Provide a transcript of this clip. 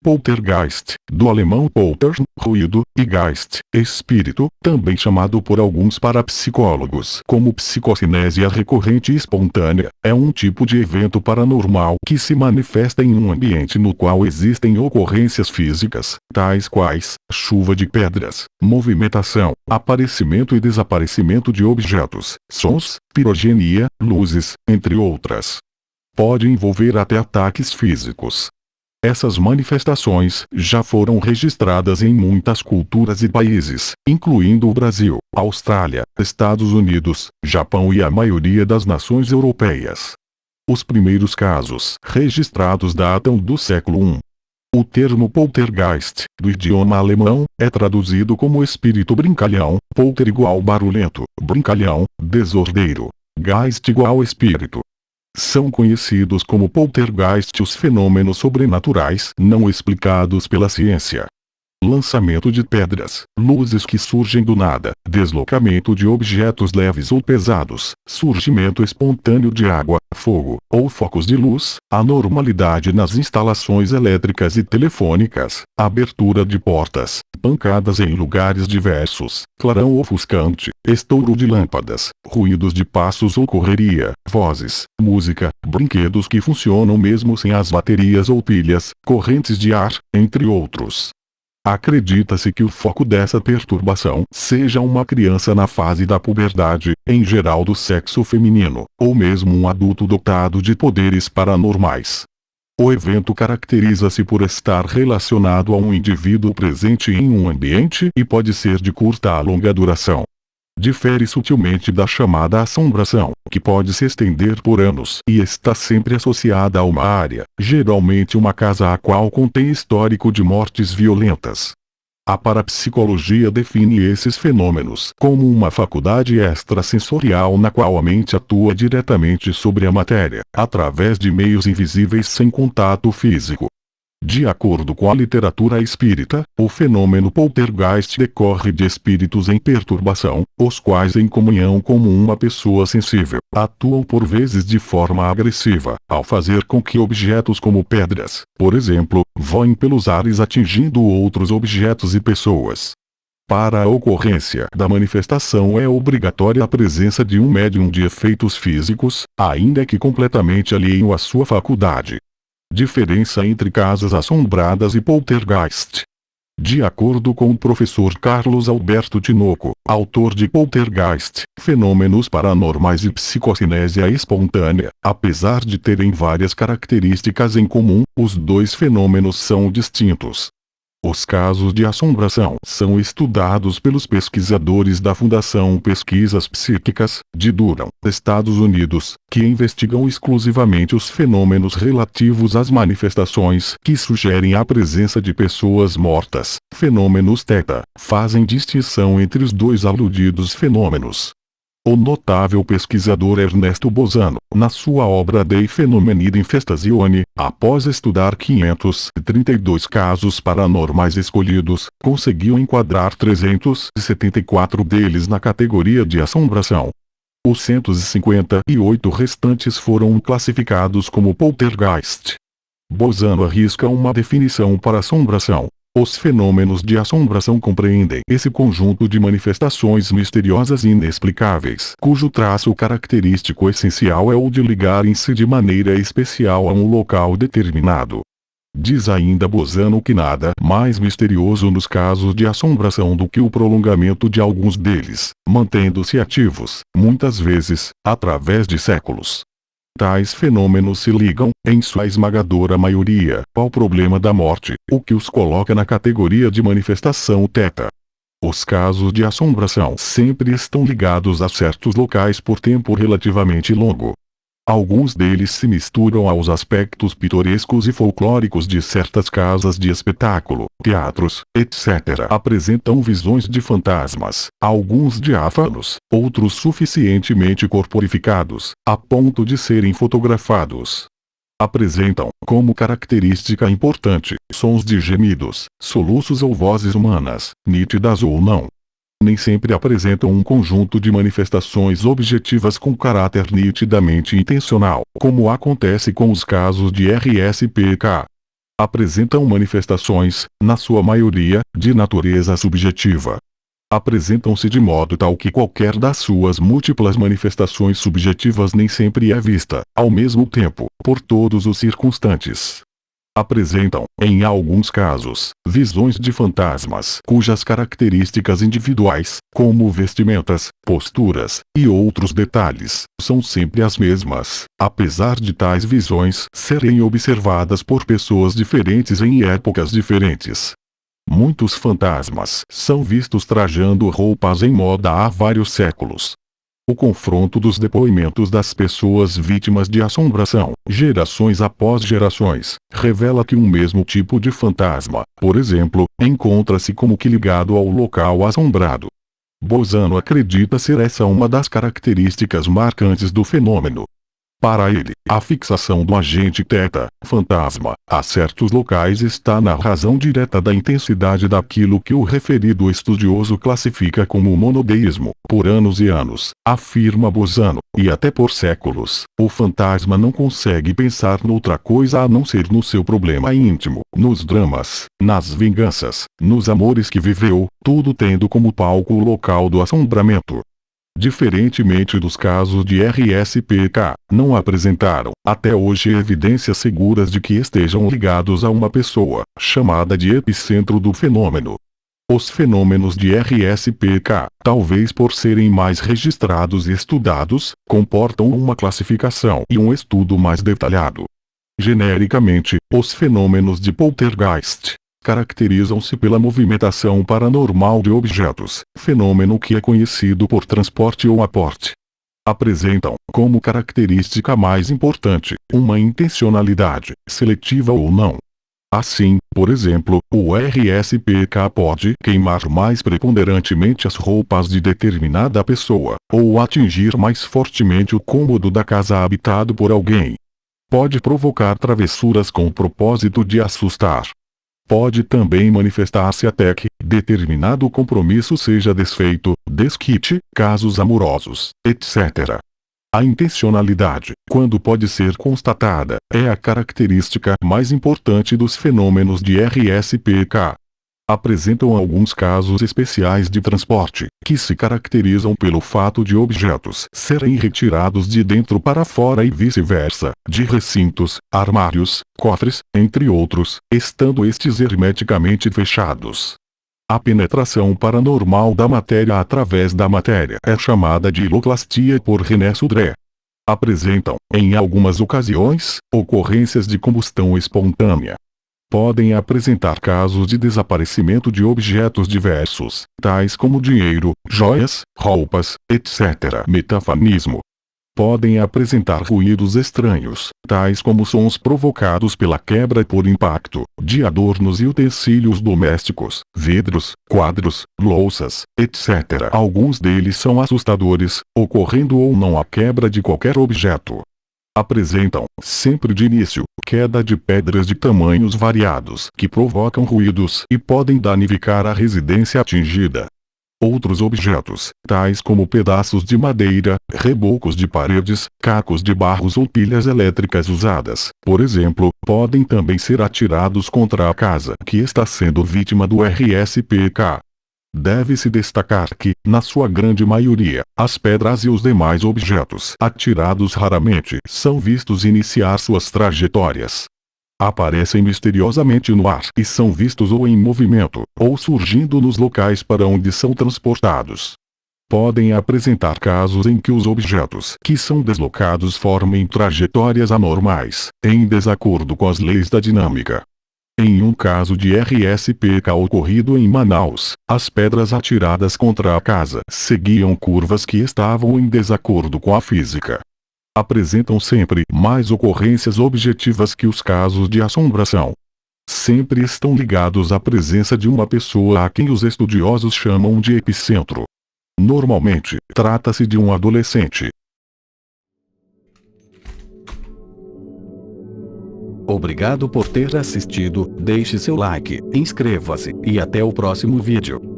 Poltergeist, do alemão polter, ruído, e geist, espírito, também chamado por alguns parapsicólogos como psicocinésia recorrente e espontânea, é um tipo de evento paranormal que se manifesta em um ambiente no qual existem ocorrências físicas, tais quais chuva de pedras, movimentação, aparecimento e desaparecimento de objetos, sons, pirogenia, luzes, entre outras. Pode envolver até ataques físicos. Essas manifestações já foram registradas em muitas culturas e países, incluindo o Brasil, Austrália, Estados Unidos, Japão e a maioria das nações europeias. Os primeiros casos registrados datam do século I. O termo poltergeist, do idioma alemão, é traduzido como espírito brincalhão, polter igual barulhento, brincalhão, desordeiro, geist igual espírito. São conhecidos como poltergeist os fenômenos sobrenaturais não explicados pela ciência. Lançamento de pedras, luzes que surgem do nada, deslocamento de objetos leves ou pesados, surgimento espontâneo de água, fogo, ou focos de luz, anormalidade nas instalações elétricas e telefônicas, abertura de portas, pancadas em lugares diversos, clarão ofuscante, estouro de lâmpadas, ruídos de passos ou correria, vozes, música, brinquedos que funcionam mesmo sem as baterias ou pilhas, correntes de ar, entre outros. Acredita-se que o foco dessa perturbação seja uma criança na fase da puberdade, em geral do sexo feminino, ou mesmo um adulto dotado de poderes paranormais. O evento caracteriza-se por estar relacionado a um indivíduo presente em um ambiente e pode ser de curta a longa duração. Difere sutilmente da chamada assombração, que pode se estender por anos e está sempre associada a uma área, geralmente uma casa a qual contém histórico de mortes violentas. A parapsicologia define esses fenômenos como uma faculdade extrasensorial na qual a mente atua diretamente sobre a matéria, através de meios invisíveis sem contato físico. De acordo com a literatura espírita, o fenômeno poltergeist decorre de espíritos em perturbação, os quais em comunhão como uma pessoa sensível, atuam por vezes de forma agressiva, ao fazer com que objetos como pedras, por exemplo, voem pelos ares atingindo outros objetos e pessoas. Para a ocorrência da manifestação é obrigatória a presença de um médium de efeitos físicos, ainda que completamente alheio à sua faculdade. Diferença entre casas assombradas e poltergeist. De acordo com o professor Carlos Alberto Tinoco, autor de Poltergeist, Fenômenos Paranormais e Psicocinésia Espontânea, apesar de terem várias características em comum, os dois fenômenos são distintos. Os casos de assombração são estudados pelos pesquisadores da Fundação Pesquisas Psíquicas, de Durham, Estados Unidos, que investigam exclusivamente os fenômenos relativos às manifestações que sugerem a presença de pessoas mortas. Fenômenos θ fazem distinção entre os dois aludidos fenômenos. O notável pesquisador Ernesto Bozano, na sua obra Dei Fenomeni Infestazione, após estudar 532 casos paranormais escolhidos, conseguiu enquadrar 374 deles na categoria de assombração. Os 158 restantes foram classificados como poltergeist. Bozano arrisca uma definição para assombração. Os fenômenos de assombração compreendem esse conjunto de manifestações misteriosas e inexplicáveis, cujo traço característico essencial é o de ligarem-se de maneira especial a um local determinado. Diz ainda Bozano que nada mais misterioso nos casos de assombração do que o prolongamento de alguns deles, mantendo-se ativos, muitas vezes, através de séculos. Tais fenômenos se ligam, em sua esmagadora maioria, ao problema da morte, o que os coloca na categoria de manifestação θ. Os casos de assombração sempre estão ligados a certos locais por tempo relativamente longo. Alguns deles se misturam aos aspectos pitorescos e folclóricos de certas casas de espetáculo, teatros, etc. Apresentam visões de fantasmas, alguns diáfanos, outros suficientemente corporificados, a ponto de serem fotografados. Apresentam, como característica importante, sons de gemidos, soluços ou vozes humanas, nítidas ou não. Nem sempre apresentam um conjunto de manifestações objetivas com caráter nitidamente intencional, como acontece com os casos de RSPK. Apresentam manifestações, na sua maioria, de natureza subjetiva. Apresentam-se de modo tal que qualquer das suas múltiplas manifestações subjetivas nem sempre é vista, ao mesmo tempo, por todos os circunstantes. Apresentam, em alguns casos, visões de fantasmas cujas características individuais, como vestimentas, posturas, e outros detalhes, são sempre as mesmas, apesar de tais visões serem observadas por pessoas diferentes em épocas diferentes. Muitos fantasmas são vistos trajando roupas em moda há vários séculos. O confronto dos depoimentos das pessoas vítimas de assombração, gerações após gerações, revela que um mesmo tipo de fantasma, por exemplo, encontra-se como que ligado ao local assombrado. Bolzano acredita ser essa uma das características marcantes do fenômeno. Para ele, a fixação do agente θ, fantasma, a certos locais está na razão direta da intensidade daquilo que o referido estudioso classifica como monodeísmo. Por anos e anos, afirma Bolzano, e até por séculos, o fantasma não consegue pensar noutra coisa a não ser no seu problema íntimo, nos dramas, nas vinganças, nos amores que viveu, tudo tendo como palco o local do assombramento. Diferentemente dos casos de RSPK, não apresentaram, até hoje, evidências seguras de que estejam ligados a uma pessoa, chamada de epicentro do fenômeno. Os fenômenos de RSPK, talvez por serem mais registrados e estudados, comportam uma classificação e um estudo mais detalhado. Genericamente, os fenômenos de poltergeist caracterizam-se pela movimentação paranormal de objetos, fenômeno que é conhecido por transporte ou aporte. Apresentam, como característica mais importante, uma intencionalidade, seletiva ou não. Assim, por exemplo, o RSPK pode queimar mais preponderantemente as roupas de determinada pessoa, ou atingir mais fortemente o cômodo da casa habitado por alguém. Pode provocar travessuras com o propósito de assustar. Pode também manifestar-se até que determinado compromisso seja desfeito, desquite, casos amorosos, etc. A intencionalidade, quando pode ser constatada, é a característica mais importante dos fenômenos de RSPK. Apresentam alguns casos especiais de transporte, que se caracterizam pelo fato de objetos serem retirados de dentro para fora e vice-versa, de recintos, armários, cofres, entre outros, estando estes hermeticamente fechados. A penetração paranormal da matéria através da matéria é chamada de hiloclastia por René Sudré. Apresentam, em algumas ocasiões, ocorrências de combustão espontânea. Podem apresentar casos de desaparecimento de objetos diversos, tais como dinheiro, joias, roupas, etc. Metafanismo. Podem apresentar ruídos estranhos, tais como sons provocados pela quebra por impacto, de adornos e utensílios domésticos, vidros, quadros, louças, etc. Alguns deles são assustadores, ocorrendo ou não a quebra de qualquer objeto. Apresentam, sempre de início, queda de pedras de tamanhos variados que provocam ruídos e podem danificar a residência atingida. Outros objetos, tais como pedaços de madeira, rebocos de paredes, cacos de barros ou pilhas elétricas usadas, por exemplo, podem também ser atirados contra a casa que está sendo vítima do RSPK. Deve-se destacar que, na sua grande maioria, as pedras e os demais objetos atirados raramente são vistos iniciar suas trajetórias. Aparecem misteriosamente no ar e são vistos ou em movimento, ou surgindo nos locais para onde são transportados. Podem apresentar casos em que os objetos que são deslocados formem trajetórias anormais, em desacordo com as leis da dinâmica. Em um caso de RSPK ocorrido em Manaus, as pedras atiradas contra a casa seguiam curvas que estavam em desacordo com a física. Apresentam sempre mais ocorrências objetivas que os casos de assombração. Sempre estão ligados à presença de uma pessoa a quem os estudiosos chamam de epicentro. Normalmente, trata-se de um adolescente. Obrigado por ter assistido, deixe seu like, inscreva-se e até o próximo vídeo.